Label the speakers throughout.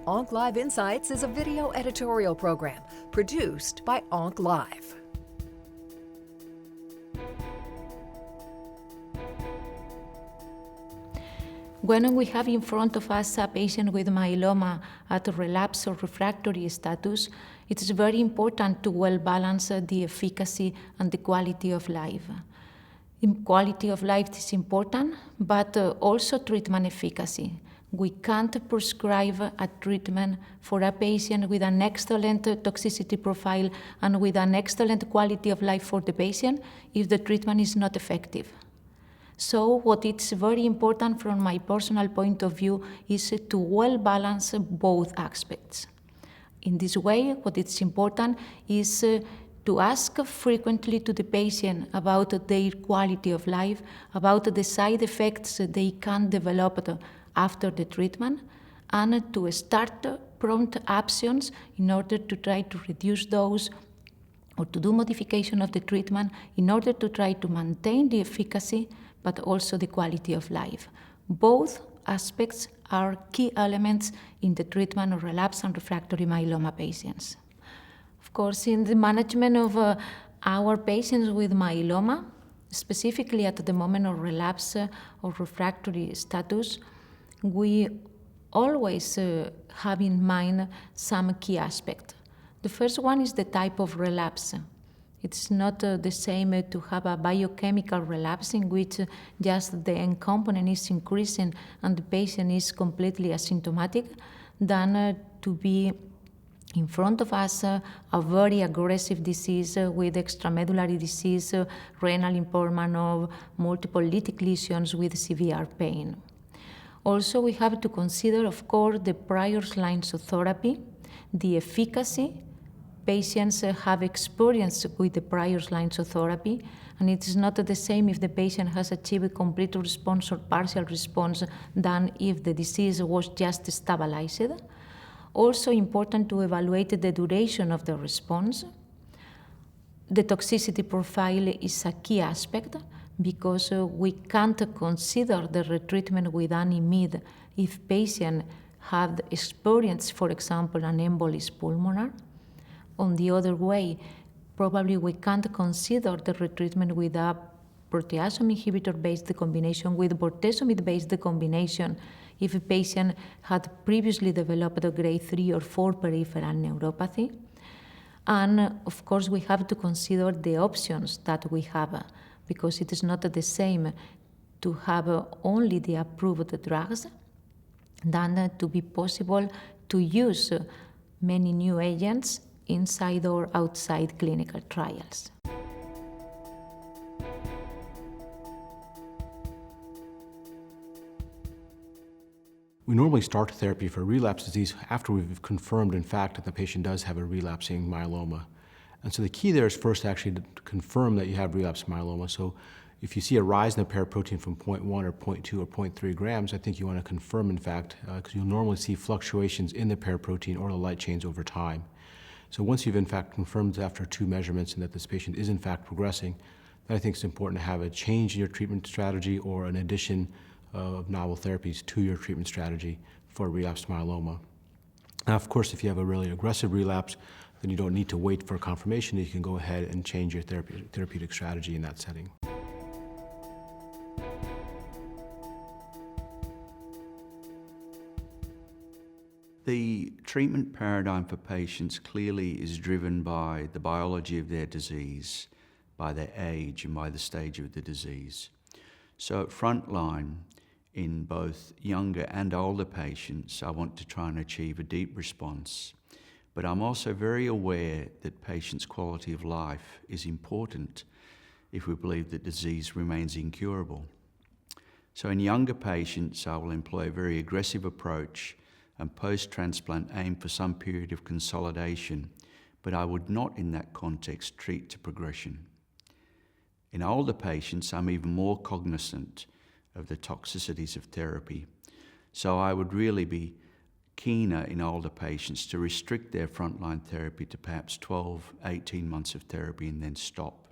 Speaker 1: Onc Live Insights is a video editorial program produced by Onc Live.
Speaker 2: When we have in front of us a patient with myeloma at a relapsed or refractory status, it is very important to well balance the efficacy and the quality of life. Quality of life is important, but also treatment efficacy. We can't prescribe a treatment for a patient with an excellent toxicity profile and with an excellent quality of life for the patient if the treatment is not effective. So what is very important from my personal point of view is to well balance both aspects. In this way, what is important is to ask frequently to the patient about their quality of life, about the side effects they can develop after the treatment, and to start prompt actions in order to try to reduce those or to do modification of the treatment in order to try to maintain the efficacy but also the quality of life. Both aspects are key elements in the treatment of relapsed and refractory myeloma patients. Of course, in the management of our patients with myeloma, specifically at the moment of relapse or refractory status, we always have in mind some key aspects. The first one is the type of relapse. It's not the same to have a biochemical relapse in which just the N component is increasing and the patient is completely asymptomatic than to be in front of us a very aggressive disease with extramedullary disease, renal impairment of multiple lytic lesions with severe pain. Also, we have to consider, of course, the prior lines of therapy, the efficacy patients have experience with the prior lines of therapy, and it is not the same if the patient has achieved a complete response or partial response than if the disease was just stabilized. Also important to evaluate the duration of the response. The toxicity profile is a key aspect because we can't consider the retreatment with any mid if patient had experienced, for example, an embolus pulmonar. On the other way, probably we can't consider the retreatment with a proteasome inhibitor-based combination with bortezomib-based combination if a patient had previously developed a grade 3 or 4 peripheral neuropathy. And of course, we have to consider the options that we have because it is not the same to have only the approved drugs than to be possible to use many new agents inside or outside clinical trials.
Speaker 3: We normally start therapy for relapse disease after we've confirmed, in fact, that the patient does have a relapsing myeloma. And so the key there is first actually to confirm that you have relapsed myeloma. So if you see a rise in the paraprotein from 0.1 or 0.2 or 0.3 grams, I think you want to confirm, in fact, because you'll normally see fluctuations in the paraprotein or the light chains over time. So once you've in fact confirmed after 2 measurements and that this patient is in fact progressing, then I think it's important to have a change in your treatment strategy or an addition of novel therapies to your treatment strategy for relapsed myeloma. Now, of course, if you have a really aggressive relapse, then you don't need to wait for confirmation. You can go ahead and change your therapeutic strategy in that setting.
Speaker 4: The treatment paradigm for patients clearly is driven by the biology of their disease, by their age, and by the stage of the disease. So at frontline, in both younger and older patients, I want to try and achieve a deep response. But I'm also very aware that patients' quality of life is important if we believe that disease remains incurable. So in younger patients, I will employ a very aggressive approach and post-transplant aim for some period of consolidation, but I would not in that context treat to progression. In older patients, I'm even more cognizant of the toxicities of therapy, so I would really be keener in older patients to restrict their frontline therapy to perhaps 12, 18 months of therapy and then stop.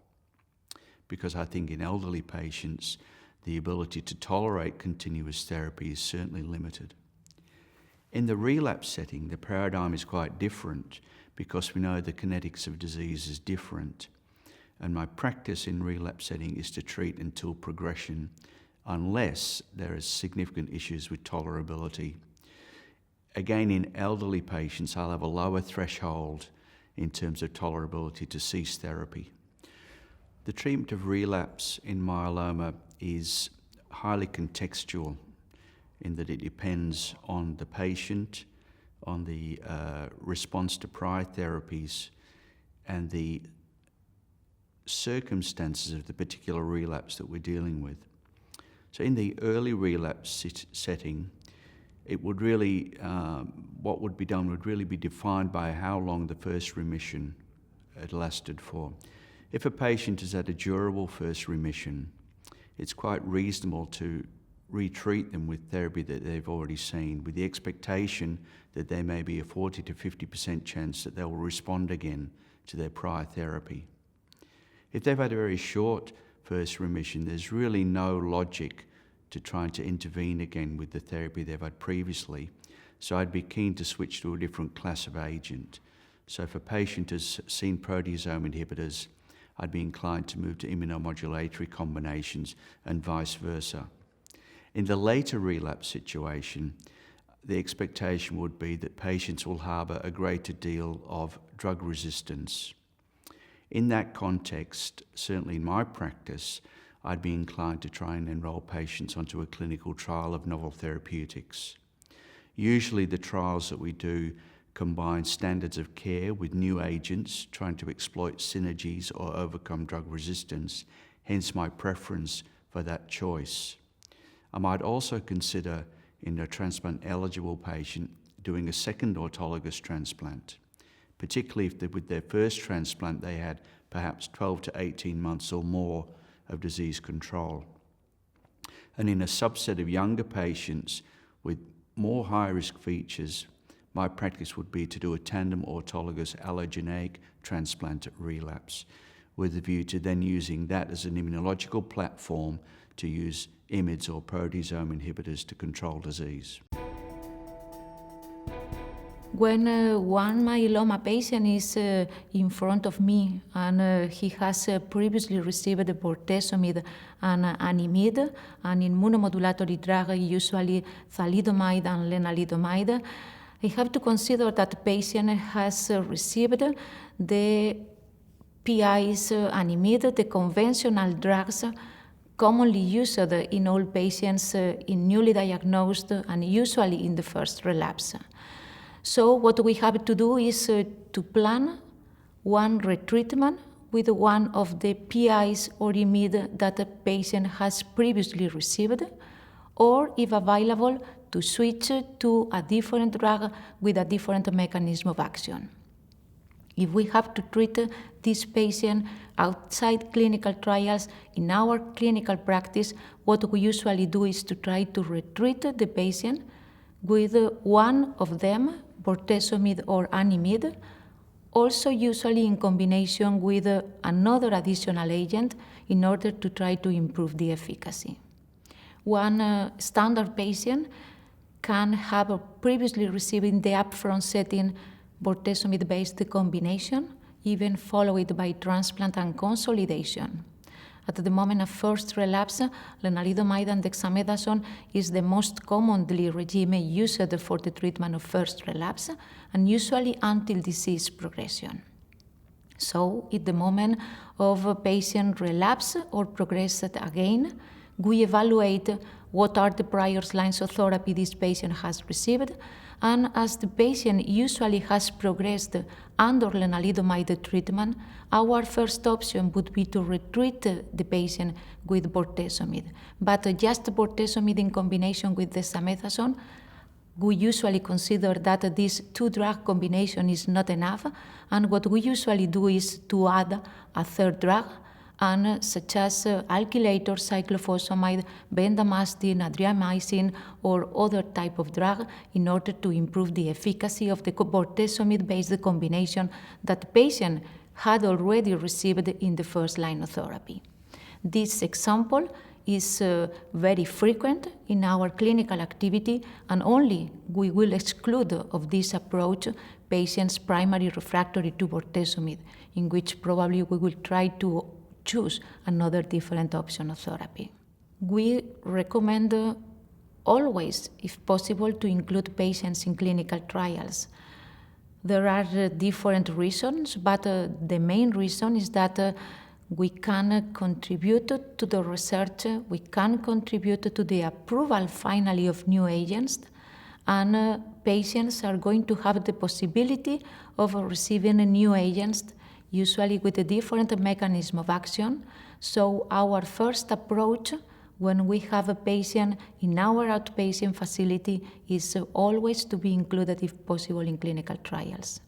Speaker 4: Because I think in elderly patients, the ability to tolerate continuous therapy is certainly limited. In the relapse setting, the paradigm is quite different because we know the kinetics of disease is different. And my practice in relapse setting is to treat until progression, unless there is significant issues with tolerability. Again, in elderly patients, I'll have a lower threshold in terms of tolerability to cease therapy. The treatment of relapse in myeloma is highly contextual in that it depends on the patient, on the response to prior therapies, and the circumstances of the particular relapse that we're dealing with. So in the early relapse setting, it would really, what would be done would really be defined by how long the first remission had lasted for. If a patient has had a durable first remission, it's quite reasonable to retreat them with therapy that they've already seen, with the expectation that there may be a 40 to 50% chance that they will respond again to their prior therapy. If they've had a very short first remission, there's really no logic to trying to intervene again with the therapy they've had previously. So I'd be keen to switch to a different class of agent. So if a patient has seen proteasome inhibitors, I'd be inclined to move to immunomodulatory combinations and vice versa. In the later relapse situation, the expectation would be that patients will harbour a greater deal of drug resistance. In that context, certainly in my practice, I'd be inclined to try and enrol patients onto a clinical trial of novel therapeutics. Usually the trials that we do combine standards of care with new agents, trying to exploit synergies or overcome drug resistance, hence my preference for that choice. I might also consider, in a transplant-eligible patient, doing a second autologous transplant, particularly if with their first transplant they had perhaps 12 to 18 months or more of disease control. And in a subset of younger patients with more high-risk features, my practice would be to do a tandem autologous allogeneic transplant at relapse, with a view to then using that as an immunological platform to use IMiDs or proteasome inhibitors to control disease.
Speaker 2: When one myeloma patient is in front of me and he has previously received the bortezomib and an IMiD, an immunomodulatory drug, usually thalidomide and lenalidomide, I have to consider that the patient has received the PIs and IMiD, the conventional drugs commonly used in all patients in newly diagnosed and usually in the first relapse. So what we have to do is to plan one retreatment with one of the PIs or IMiD that the patient has previously received, or if available, to switch to a different drug with a different mechanism of action. If we have to treat this patient outside clinical trials, in our clinical practice, what we usually do is to try to retreat the patient with one of them, bortezomib or an IMiD, also usually in combination with another additional agent in order to try to improve the efficacy. One standard patient can have previously received in the upfront setting bortezomib-based combination, even followed by transplant and consolidation. At the moment of first relapse, lenalidomide and dexamethasone is the most commonly regimen used for the treatment of first relapse, and usually until disease progression. So, at the moment of a patient relapse or progressed again, we evaluate what are the prior lines of therapy this patient has received, and as the patient usually has progressed under lenalidomide treatment, our first option would be to retreat the patient with bortezomib. But just bortezomib in combination with dexamethasone, we usually consider that this two-drug combination is not enough, and what we usually do is to add a third drug, and such as alkylator, cyclophosphamide, bendamustine, adriamycin, or other type of drug in order to improve the efficacy of the bortezomib-based combination that the patient had already received in the first line of therapy. This example is very frequent in our clinical activity, and only we will exclude of this approach patients primary refractory to bortezomib, in which probably we will try to choose another different option of therapy. We recommend always, if possible, to include patients in clinical trials. There are different reasons, but the main reason is that we can contribute to the research, we can contribute to the approval finally of new agents, and patients are going to have the possibility of receiving new agents, usually with a different mechanism of action. So our first approach when we have a patient in our outpatient facility is always to be included, if possible, in clinical trials.